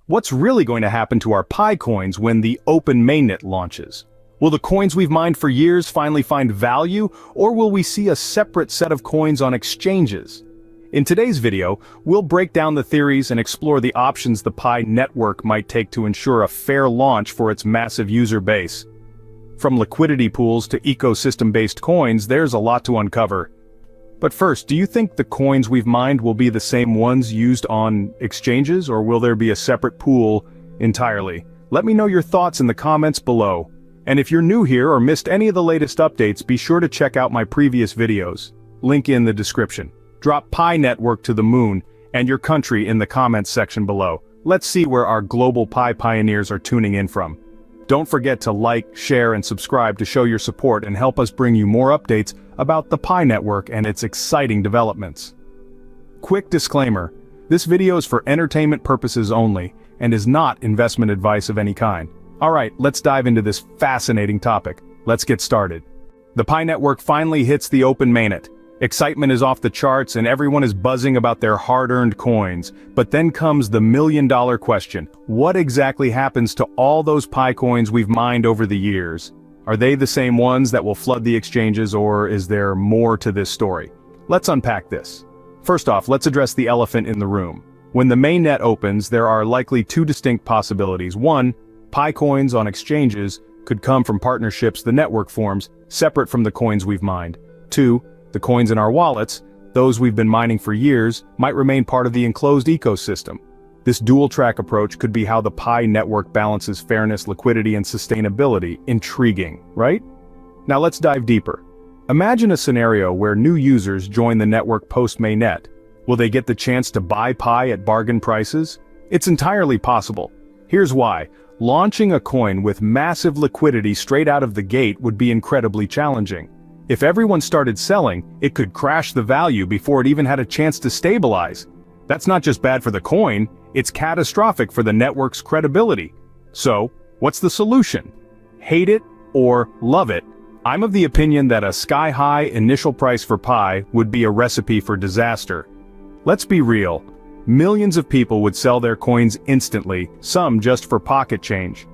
What's really going to happen to our Pi coins when the open mainnet launches? Will the coins we've mined for years finally find value, or will we see a separate set of coins on exchanges? In today's video, we'll break down the theories and explore the options the Pi network might take to ensure a fair launch for its massive user base. From liquidity pools to ecosystem-based coins, there's a lot to uncover. But first, do you think the coins we've mined will be the same ones used on exchanges, or will there be a separate pool entirely? Let me know your thoughts in the comments below. And if you're new here or missed any of the latest updates, be sure to check out my previous videos. Link in the description. Drop Pi network to the moon and your country in the comments section below. Let's see where our global Pi pioneers are tuning in from. Don't forget to like, share, and subscribe to show your support and help us bring you more updates about the Pi network and its exciting developments. Quick disclaimer, this video is for entertainment purposes only and is not investment advice of any kind. Alright, let's dive into this fascinating topic. Let's get started. The Pi network finally hits the open mainnet. Excitement is off the charts and everyone is buzzing about their hard-earned coins. But then comes the million-dollar question. What exactly happens to all those Pi coins we've mined over the years? Are they the same ones that will flood the exchanges, or is there more to this story? Let's unpack this. First off, let's address the elephant in the room. When the mainnet opens, there are likely two distinct possibilities. One, Pi coins on exchanges could come from partnerships the network forms, separate from the coins we've mined. Two, the coins in our wallets, those we've been mining for years, might remain part of the enclosed ecosystem. This dual-track approach could be how the Pi network balances fairness, liquidity, and sustainability. Intriguing, right? Now let's dive deeper. Imagine a scenario where new users join the network post-mainnet. Will they get the chance to buy Pi at bargain prices? It's entirely possible. Here's why. Launching a coin with massive liquidity straight out of the gate would be incredibly challenging. If everyone started selling, it could crash the value before it even had a chance to stabilize. That's not just bad for the coin, it's catastrophic for the network's credibility. So, what's the solution? Hate it or love it? I'm of the opinion that a sky-high initial price for Pi would be a recipe for disaster. Let's be real. Millions of people would sell their coins instantly, some just for pocket change.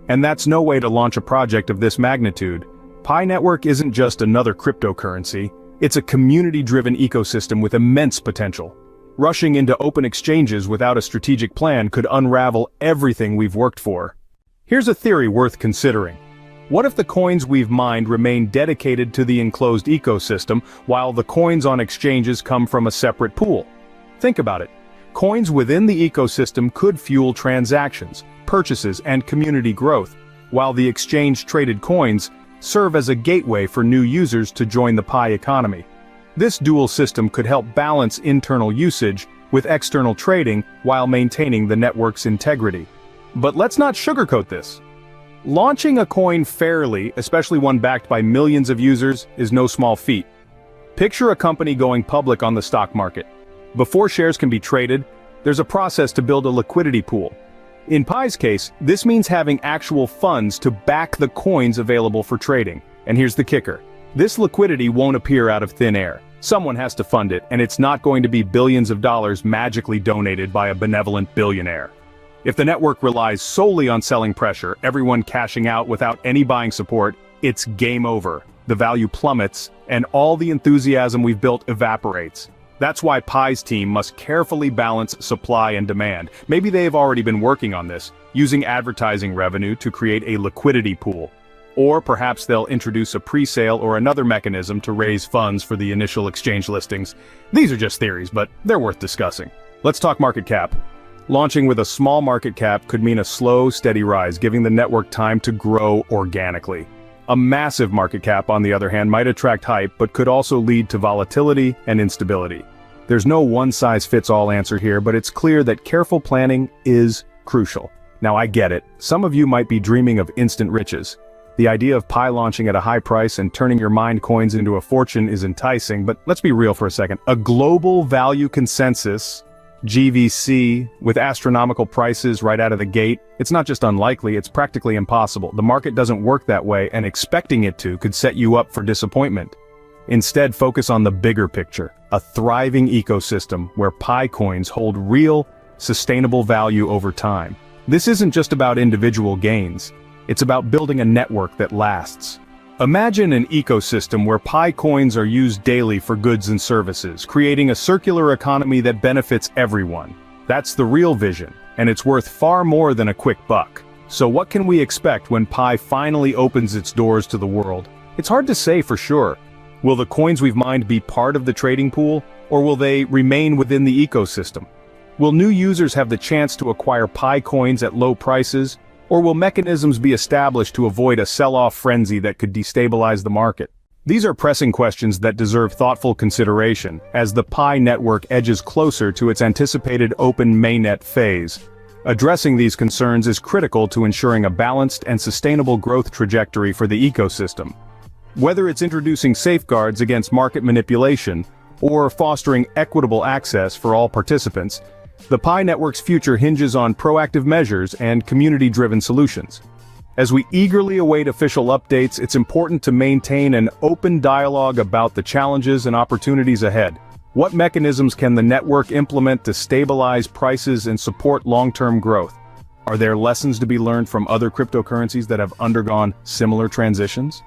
And that's no way to launch a project of this magnitude. Pi network isn't just another cryptocurrency, it's a community-driven ecosystem with immense potential. Rushing into open exchanges without a strategic plan could unravel everything we've worked for. Here's a theory worth considering. What if the coins we've mined remain dedicated to the enclosed ecosystem, while the coins on exchanges come from a separate pool? Think about it. Coins within the ecosystem could fuel transactions, purchases, and community growth, while the exchange-traded coins serve as a gateway for new users to join the Pi economy. This dual system could help balance internal usage with external trading while maintaining the network's integrity. But let's not sugarcoat this. Launching a coin fairly, especially one backed by millions of users, is no small feat. Picture a company going public on the stock market. Before shares can be traded, there's a process to build a liquidity pool. In Pi's case, this means having actual funds to back the coins available for trading. And here's the kicker. This liquidity won't appear out of thin air. Someone has to fund it, and it's not going to be billions of dollars magically donated by a benevolent billionaire. If the network relies solely on selling pressure, everyone cashing out without any buying support, it's game over. The value plummets, and all the enthusiasm we've built evaporates. That's why Pi's team must carefully balance supply and demand. Maybe they've already been working on this, using advertising revenue to create a liquidity pool. Or perhaps they'll introduce a pre-sale or another mechanism to raise funds for the initial exchange listings. These are just theories, but they're worth discussing. Let's talk market cap. Launching with a small market cap could mean a slow, steady rise, giving the network time to grow organically. A massive market cap, on the other hand, might attract hype, but could also lead to volatility and instability. There's no one-size-fits-all answer here, but it's clear that careful planning is crucial. Now I get it. Some of you might be dreaming of instant riches. The idea of Pi launching at a high price and turning your mined coins into a fortune is enticing, but let's be real for a second. A global value consensus, GVC, with astronomical prices right out of the gate, it's not just unlikely, it's practically impossible. The market doesn't work that way, and expecting it to could set you up for disappointment. Instead, focus on the bigger picture, a thriving ecosystem where Pi coins hold real, sustainable value over time. This isn't just about individual gains. It's about building a network that lasts. Imagine an ecosystem where Pi coins are used daily for goods and services, creating a circular economy that benefits everyone. That's the real vision, and it's worth far more than a quick buck. So what can we expect when Pi finally opens its doors to the world? It's hard to say for sure. Will the coins we've mined be part of the trading pool, or will they remain within the ecosystem? Will new users have the chance to acquire Pi coins at low prices, or will mechanisms be established to avoid a sell-off frenzy that could destabilize the market? These are pressing questions that deserve thoughtful consideration as the Pi network edges closer to its anticipated open mainnet phase. Addressing these concerns is critical to ensuring a balanced and sustainable growth trajectory for the ecosystem. Whether it's introducing safeguards against market manipulation or fostering equitable access for all participants, the Pi network's future hinges on proactive measures and community-driven solutions. As we eagerly await official updates, it's important to maintain an open dialogue about the challenges and opportunities ahead. What mechanisms can the network implement to stabilize prices and support long-term growth? Are there lessons to be learned from other cryptocurrencies that have undergone similar transitions?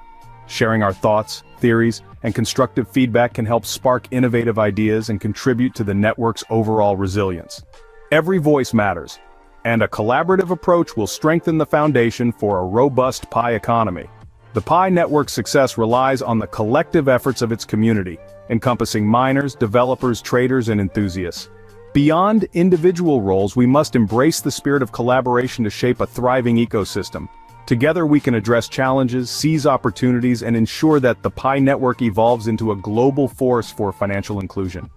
Sharing our thoughts, theories, and constructive feedback can help spark innovative ideas and contribute to the network's overall resilience. Every voice matters, and a collaborative approach will strengthen the foundation for a robust Pi economy. The Pi network's success relies on the collective efforts of its community, encompassing miners, developers, traders, and enthusiasts. Beyond individual roles, we must embrace the spirit of collaboration to shape a thriving ecosystem. Together we can address challenges, seize opportunities, and ensure that the Pi network evolves into a global force for financial inclusion.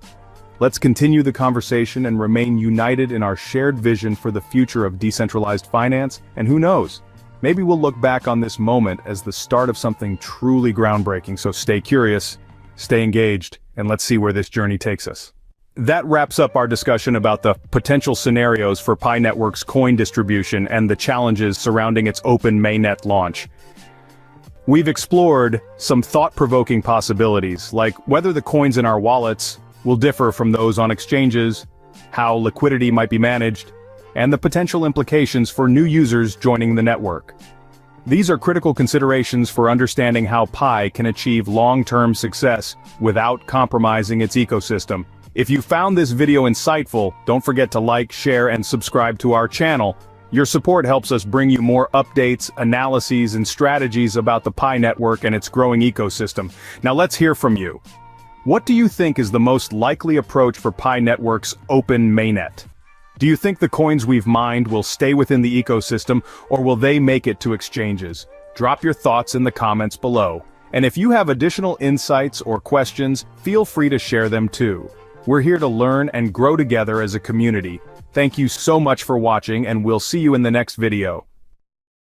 Let's continue the conversation and remain united in our shared vision for the future of decentralized finance, and who knows, maybe we'll look back on this moment as the start of something truly groundbreaking. So stay curious, stay engaged, and let's see where this journey takes us. That wraps up our discussion about the potential scenarios for Pi Network's coin distribution and the challenges surrounding its open mainnet launch. We've explored some thought-provoking possibilities, like whether the coins in our wallets will differ from those on exchanges, how liquidity might be managed, and the potential implications for new users joining the network. These are critical considerations for understanding how Pi can achieve long-term success without compromising its ecosystem. If you found this video insightful, don't forget to like, share, and subscribe to our channel. Your support helps us bring you more updates, analyses, and strategies about the Pi network and its growing ecosystem. Now let's hear from you. What do you think is the most likely approach for Pi network's open mainnet? Do you think the coins we've mined will stay within the ecosystem, or will they make it to exchanges? Drop your thoughts in the comments below. And if you have additional insights or questions, feel free to share them too. We're here to learn and grow together as a community. Thank you so much for watching, and we'll see you in the next video.